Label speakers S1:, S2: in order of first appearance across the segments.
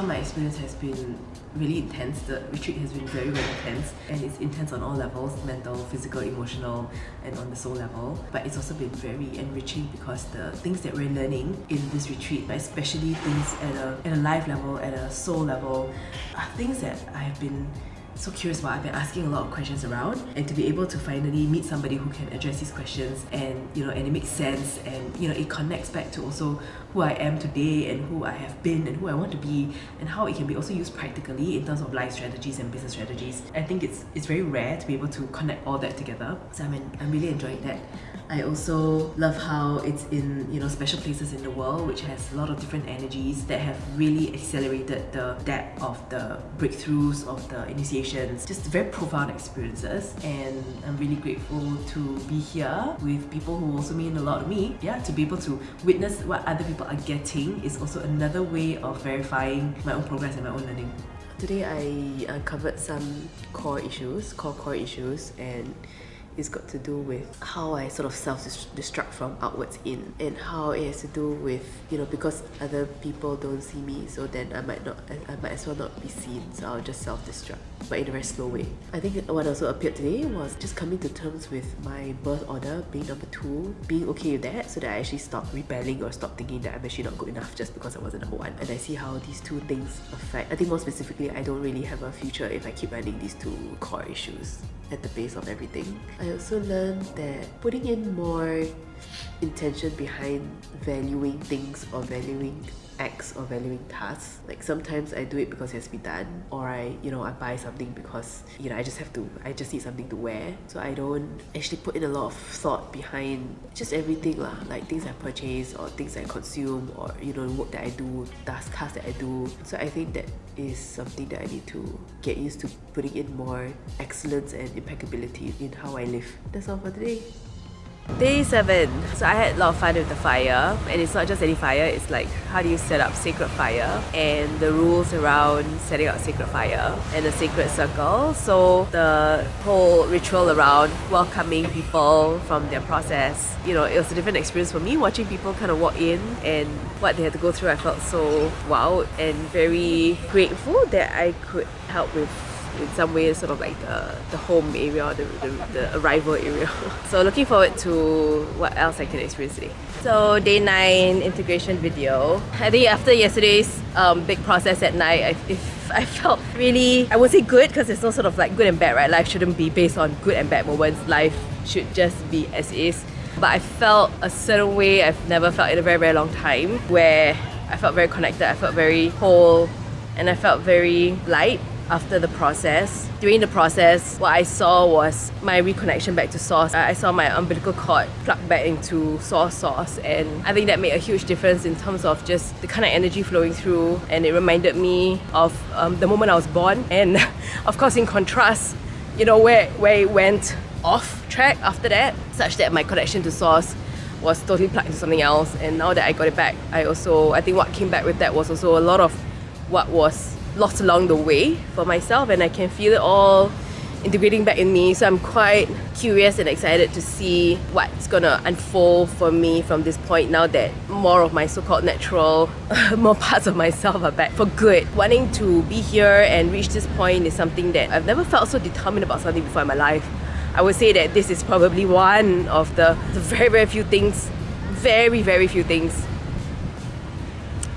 S1: far my experience has been really intense. The retreat has been very, very intense, and it's intense on all levels: mental, physical, emotional, and on the soul level. But it's also been very enriching because the things that we're learning in this retreat, especially things at a life level, at a soul level, are things that I have been so curious about. I've been asking a lot of questions around, and to be able to finally meet somebody who can address these questions, and and it makes sense, and it connects back to also who I am today and who I have been and who I want to be, and how it can be also used practically in terms of life strategies and business strategies. I think it's very rare to be able to connect all that together. So I'm really enjoying that. I also love how it's in special places in the world, which has a lot of different energies that have really accelerated the depth of the breakthroughs, of the initiations, just very profound experiences. And I'm really grateful to be here with people who also mean a lot to me. Yeah, to be able to witness what other people are getting is also another way of verifying my own progress and my own learning. Today I uncovered some core issues, and it's got to do with how I sort of self-destruct from outwards in, and how it has to do with, because other people don't see me, so then I might as well not be seen, so I'll just self-destruct, but in a very slow way. I think what also appeared today was just coming to terms with my birth order being number 2, being okay with that, so that I actually stop rebelling or stop thinking that I'm actually not good enough just because I wasn't number 1. And I see how these two things affect. I think more specifically, I don't really have a future if I keep running these two core issues at the base of everything. I also learned that putting in more intention behind valuing things or valuing acts or valuing tasks. Like sometimes I do it because it has to be done, or I buy something because I just need something to wear. So I don't actually put in a lot of thought behind just everything lah, like things I purchase or things I consume, or work that I do, tasks that I do. So I think that is something that I need to get used to, putting in more excellence and impeccability in how I live. That's all for today. Day 7. So I had a lot of fun with the fire, and it's not just any fire, it's like how do you set up sacred fire and the rules around setting up sacred fire and the sacred circle. So the whole ritual around welcoming people from their process, it was a different experience for me watching people kind of walk in and what they had to go through. I felt so wowed and very grateful that I could help with in some ways sort of like the home area, the arrival area. So looking forward to what else I can experience today. So day 9 integration video. I think after yesterday's big process at night, I felt really, I would say good, because there's no sort of like good and bad, right? Life shouldn't be based on good and bad moments. Life should just be as is. But I felt a certain way I've never felt in a very, very long time, where I felt very connected, I felt very whole, and I felt very light after the process. During the process, what I saw was my reconnection back to source. I saw my umbilical cord plugged back into source, and I think that made a huge difference in terms of just the kind of energy flowing through, and it reminded me of the moment I was born, and of course in contrast, where it went off track after that, such that my connection to source was totally plugged into something else. And now that I got it back, I think what came back with that was also a lot of what was lost along the way for myself, and I can feel it all integrating back in me. So I'm quite curious and excited to see what's gonna unfold for me from this point, now that more of my so-called natural, more parts of myself are back for good. Wanting to be here and reach this point is something that I've never felt so determined about something before in my life. I would say that this is probably one of the very, very few things, very, very few things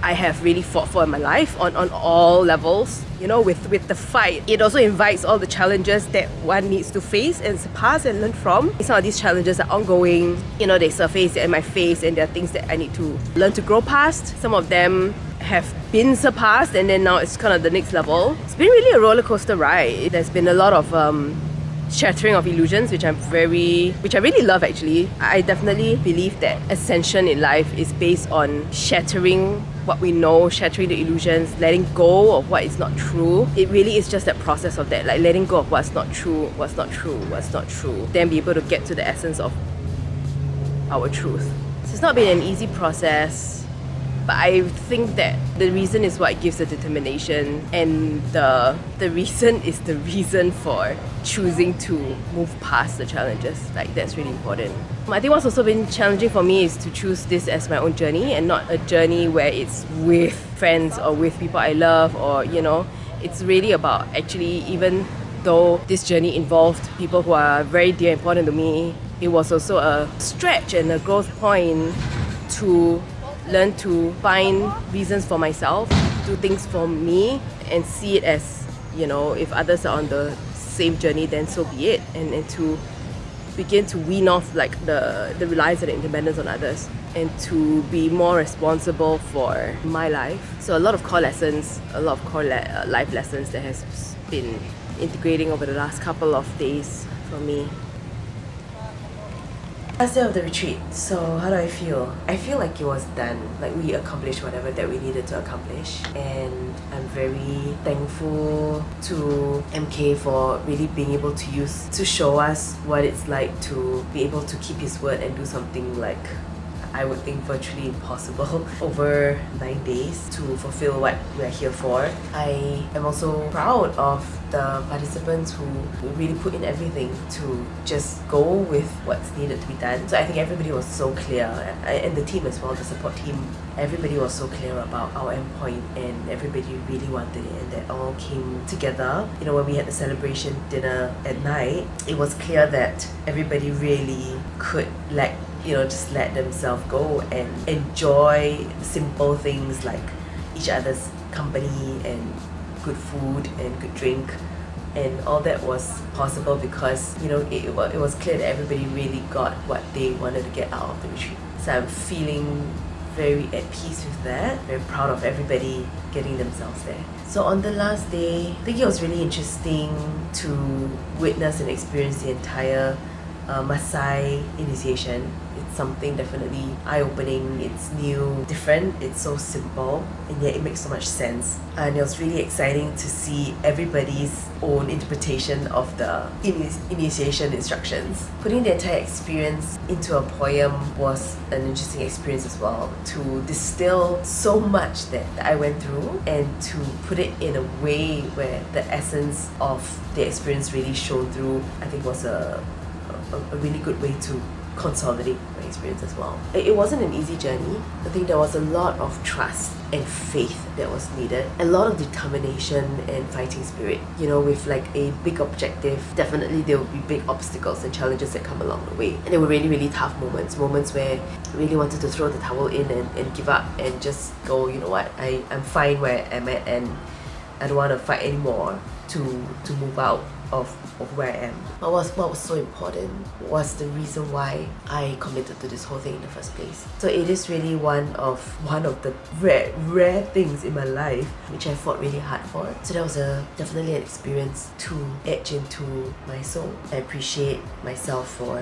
S1: I have really fought for in my life on all levels. With the fight, it also invites all the challenges that one needs to face and surpass and learn from. Some of these challenges are ongoing, they surface in my face, and there are things that I need to learn to grow past. Some of them have been surpassed, and then now it's kind of the next level. It's been really a roller coaster ride. There's been a lot of shattering of illusions, which I really love actually. I definitely believe that ascension in life is based on shattering what we know, shattering the illusions, letting go of what is not true. It really is just that process of that, like letting go of what's not true, then be able to get to the essence of our truth. So it's not been an easy process. But I think that the reason is what gives the determination, and the reason is the reason for choosing to move past the challenges. Like, that's really important. I think what's also been challenging for me is to choose this as my own journey and not a journey where it's with friends or with people I love, or it's really about, actually, even though this journey involved people who are very dear and important to me, it was also a stretch and a growth point to learn to find reasons for myself, do things for me, and see it as, if others are on the same journey, then so be it, and to begin to wean off like the reliance and the independence on others, and to be more responsible for my life. So a lot of core lessons, a lot of core life lessons that has been integrating over the last couple of days for me. Last day of the retreat. So how do I feel? I feel like it was done. Like, we accomplished whatever that we needed to accomplish, and I'm very thankful to MK for really being able to show us what it's like to be able to keep his word and do something like, I would think, virtually impossible over 9 days to fulfill what we're here for. I am also proud of the participants who really put in everything to just go with what's needed to be done. So I think everybody was so clear, and the team as well, the support team, everybody was so clear about our endpoint, and everybody really wanted it, and that all came together. When we had the celebration dinner at night, it was clear that everybody really could just let themselves go and enjoy simple things like each other's company and good food and good drink, and all that was possible because it was clear that everybody really got what they wanted to get out of the retreat. So I'm feeling very at peace with that, very proud of everybody getting themselves there. So on the last day, I think it was really interesting to witness and experience the entire Maasai initiation. It's something definitely eye-opening, it's new, different, it's so simple, and yet it makes so much sense. And it was really exciting to see everybody's own interpretation of the initiation instructions. Putting the entire experience into a poem was an interesting experience as well, to distill so much that I went through and to put it in a way where the essence of the experience really shone through. I think was a really good way to consolidate my experience as well. It wasn't an easy journey. I think there was a lot of trust and faith that was needed, a lot of determination and fighting spirit. With like a big objective, definitely there will be big obstacles and challenges that come along the way. And there were really, really tough moments where I really wanted to throw the towel in and give up and just go, you know what, I'm fine where I'm at, and I don't want to fight anymore to move out of where I am. But what was so important was the reason why I committed to this whole thing in the first place. So it is really one of the rare things in my life which I fought really hard for. So that was definitely an experience to etch into my soul. I appreciate myself for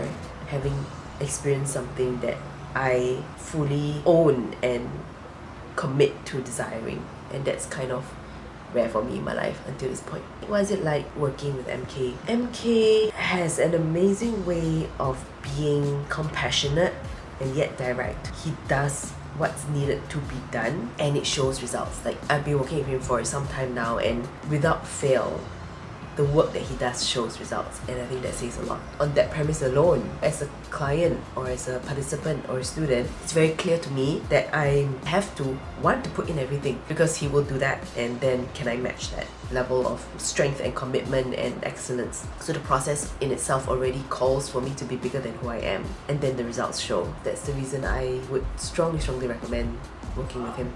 S1: having experienced something that I fully own and commit to desiring, and that's kind of rare for me in my life until this point. What is it like working with MK? MK has an amazing way of being compassionate and yet direct. He does what's needed to be done, and it shows results. Like, I've been working with him for some time now, and without fail, the work that he does shows results, and I think that says a lot. On that premise alone, as a client or as a participant or a student, it's very clear to me that I have to want to put in everything, because he will do that, and then can I match that level of strength and commitment and excellence? So the process in itself already calls for me to be bigger than who I am, and then the results show. That's the reason I would strongly recommend working with him.